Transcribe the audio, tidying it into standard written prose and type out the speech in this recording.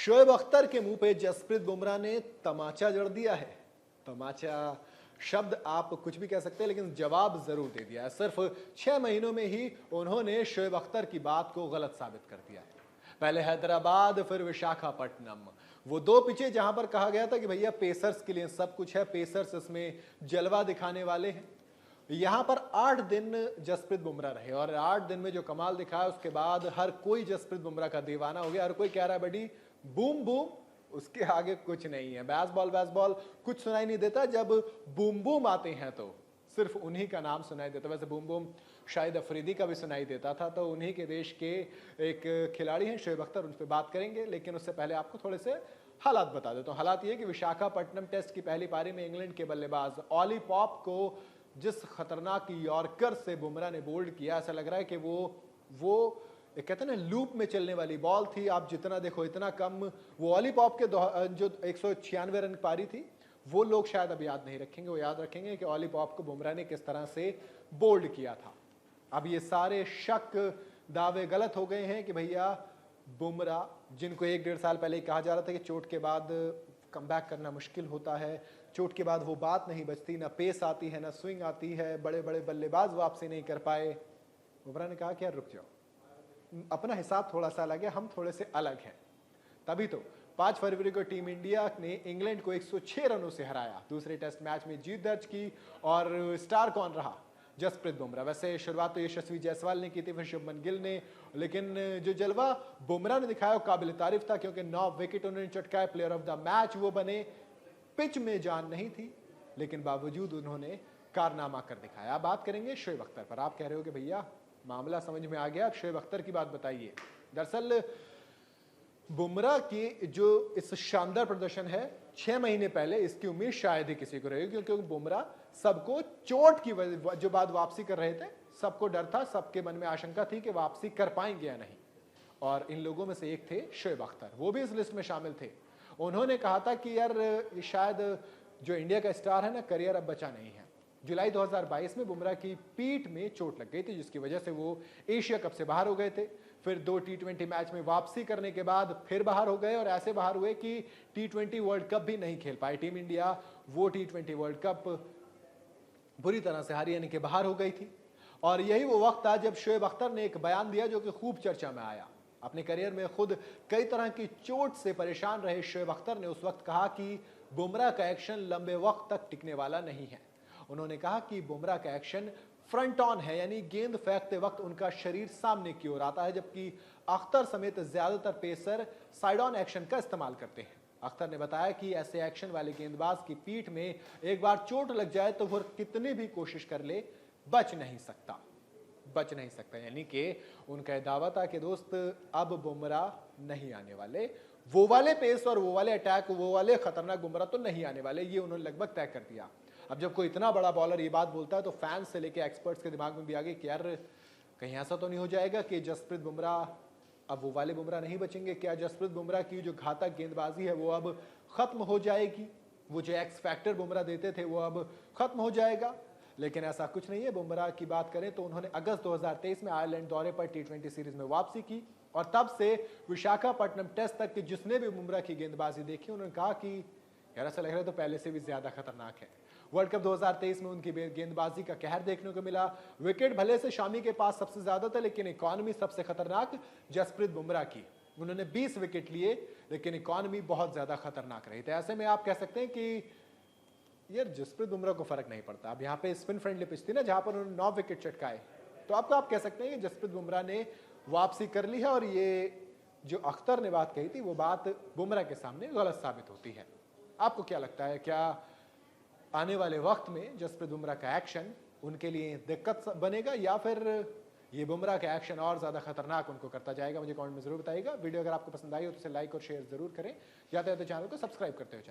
शोएब अख्तर के मुंह पे जसप्रीत बुमराह ने तमाचा जड़ दिया है। तमाचा शब्द आप कुछ भी कह सकते हैं, लेकिन जवाब जरूर दे दिया है। सिर्फ 6 महीनों में ही उन्होंने शोएब अख्तर की बात को गलत साबित कर दिया है। पहले हैदराबाद, फिर विशाखापट्टनम, वो दो पिचे जहां पर कहा गया था कि भैया पेसर्स के लिए सब कुछ है, पेसर्स इसमें जलवा दिखाने वाले हैं। यहां पर 8 दिन जसप्रीत बुमराह रहे और 8 दिन में जो कमाल दिखाया, उसके बाद हर कोई जसप्रीत बुमराह का दीवाना हो गया। हर कोई कह रहा है बड़ी बूम बूम, उसके आगे कुछ नहीं है। बैसबॉल कुछ सुनाई नहीं देता। जब बूम बूम आते हैं तो सिर्फ उन्हीं का नाम सुनाई देता। वैसे बूम बूम शाहिद अफरीदी का भी सुनाई देता था। तो उन्हीं के देश के एक खिलाड़ी हैं शोएब अख्तर, उन पर बात करेंगे, लेकिन उससे पहले आपको थोड़े से हालात बता देता हूँ। हालात ये कि विशाखापट्टनम टेस्ट की पहली पारी में इंग्लैंड के बल्लेबाज ऑली पॉप को जिस खतरनाक यॉर्कर से बुमराह ने बोल्ड किया, ऐसा लग रहा है कि वो कहते हैं ना लूप में चलने वाली बॉल थी। आप जितना देखो इतना कम। वो ऑली पॉप के जो 196 रन पारी थी, वो लोग शायद अब याद नहीं रखेंगे। वो याद रखेंगे कि ऑली पॉप को बुमराह ने किस तरह से बोल्ड किया था। अब ये सारे शक दावे गलत हो गए हैं कि भैया बुमराह, जिनको 1-1.5 साल पहले कहा जा रहा था कि चोट के बाद कमबैक करना मुश्किल होता है, चोट के बाद वो बात नहीं बचती, ना पेस आती है ना स्विंग आती है, बड़े बड़े बल्लेबाज वापसी नहीं कर पाए। बुमराह ने कहा कि यार रुक जाओ, अपना हिसाब थोड़ा सा अलग है, हम थोड़े से अलग हैं। तभी तो 5 फरवरी को टीम इंडिया ने इंग्लैंड को 106 रनों से हराया, दूसरे टेस्ट मैच में जीत दर्ज की। और स्टार कौन रहा? जसप्रीत बुमराह। वैसे शुरुआत तो यशस्वी जायसवाल ने की थी, फिर शुभमन गिल ने, लेकिन जो जलवा बुमराह ने दिखाया वो काबिल तारीफ था, क्योंकि 9 विकेट उन्होंने चटकाए, प्लेयर ऑफ द मैच वो बने। पिच में जान नहीं थी, लेकिन बावजूद उन्होंने कारनामा कर दिखाया। बात करेंगे शोएब अख्तर पर। आप कह रहे हो कि भैया मामला समझ में आ गया, शोएब अख्तर की बात बताइए। दरअसल बुमराह की जो इस शानदार प्रदर्शन है 6 महीने पहले, इसकी उम्मीद शायद ही किसी को रही, क्योंकि बुमराह सबको चोट की वजह जो बाद वापसी कर रहे थे, सबको डर था, सबके मन में आशंका थी कि वापसी कर पाएंगे या नहीं। और इन लोगों में से एक थे शोएब अख्तर, वो भी इस लिस्ट में शामिल थे। उन्होंने कहा था कि यार शायद जो इंडिया का स्टार है ना, करियर अब बचा नहीं है। जुलाई 2022 में बुमराह की पीठ में चोट लग गई थी, जिसकी वजह से वो एशिया कप से बाहर हो गए थे। फिर 2 T20 मैच में वापसी करने के बाद फिर बाहर हो गए, और ऐसे बाहर हुए कि T20 वर्ल्ड कप भी नहीं खेल पाए टीम इंडिया। वो T20 वर्ल्ड कप बुरी तरह से हारी, यानी कि बाहर हो गई थी। और यही वो वक्त था जब शोएब अख्तर ने एक बयान दिया जो कि खूब चर्चा में आया। अपने करियर में खुद कई तरह की चोट से परेशान रहे शोएब अख्तर ने उस वक्त कहा कि बुमराह का एक्शन लंबे वक्त तक टिकने वाला नहीं है। उन्होंने कहा कि बुमराह का एक्शन फ्रंट ऑन है, यानी गेंद फेंकते वक्त उनका शरीर सामने की ओर आता है, जबकि अख्तर समेत ज्यादातर पेसर साइड ऑन एक्शन का इस्तेमाल करते हैं। अख्तर ने बताया कि ऐसे एक्शन वाले गेंदबाज की पीठ में एक बार चोट लग जाए तो वो कितनी भी कोशिश कर ले बच नहीं सकता। यानी कि उनका दावा था कि दोस्त अब बुमराह नहीं आने वाले, वो वाले पेस और वो वाले अटैक, वो वाले खतरनाक बुमराह तो नहीं आने वाले, ये उन्होंने लगभग तय कर दिया। अब जब कोई इतना बड़ा बॉलर ये बात बोलता है तो फैंस से लेके एक्सपर्ट्स के दिमाग में भी आ गई कि यार कहीं ऐसा तो नहीं हो जाएगा कि जसप्रीत बुमराह, अब वो वाले बुमराह नहीं बचेंगे क्या? जसप्रीत बुमराह की जो घातक गेंदबाजी है वो अब खत्म हो जाएगी, वो जो एक्स फैक्टर बुमराह देते थे वो अब खत्म हो जाएगा। लेकिन ऐसा कुछ नहीं है। बुमराह की बात करें तो उन्होंने अगस्त 2023 में आयरलैंड दौरे पर T20 सीरीज में वापसी की, और तब से विशाखापट्टनम टेस्ट तक के जिसने भी बुमराह की गेंदबाजी देखी, उन्होंने कहा कि यार ऐसा लग रहा है तो पहले से भी ज्यादा खतरनाक है। वर्ल्ड कप 2023 में उनकी गेंदबाजी का कहर देखने को मिला। विकेट भले से शामी के पास सबसे ज्यादा था, लेकिन इकॉनमी सबसे खतरनाक जसप्रीत बुमराह की। उन्होंने 20 विकेट लिए, लेकिन इकॉनमी बहुत ज्यादा खतरनाक रही थी। ऐसे में आप कह सकते हैं कि यार जसप्रीत बुमराह को फर्क नहीं पड़ता। अब यहाँ पे स्पिन फ्रेंडली पिच थी ना, जहां पर उन्होंने 9 विकेट चटकाए, तो आपको आप कह सकते हैं कि जसप्रीत बुमराह ने वापसी कर ली है। और ये जो अख्तर ने बात कही थी, वो बात बुमराह के सामने गलत साबित होती है। आपको क्या लगता है, क्या आने वाले वक्त में जसप्रीत बुमराह का एक्शन उनके लिए दिक्कत बनेगा, या फिर ये बुमराह का एक्शन और ज्यादा खतरनाक उनको करता जाएगा? मुझे कमेंट में जरूर बताइएगा। वीडियो अगर आपको पसंद आई हो तो इसे लाइक और शेयर जरूर करें। जाते जाते चैनल को सब्सक्राइब करते हो।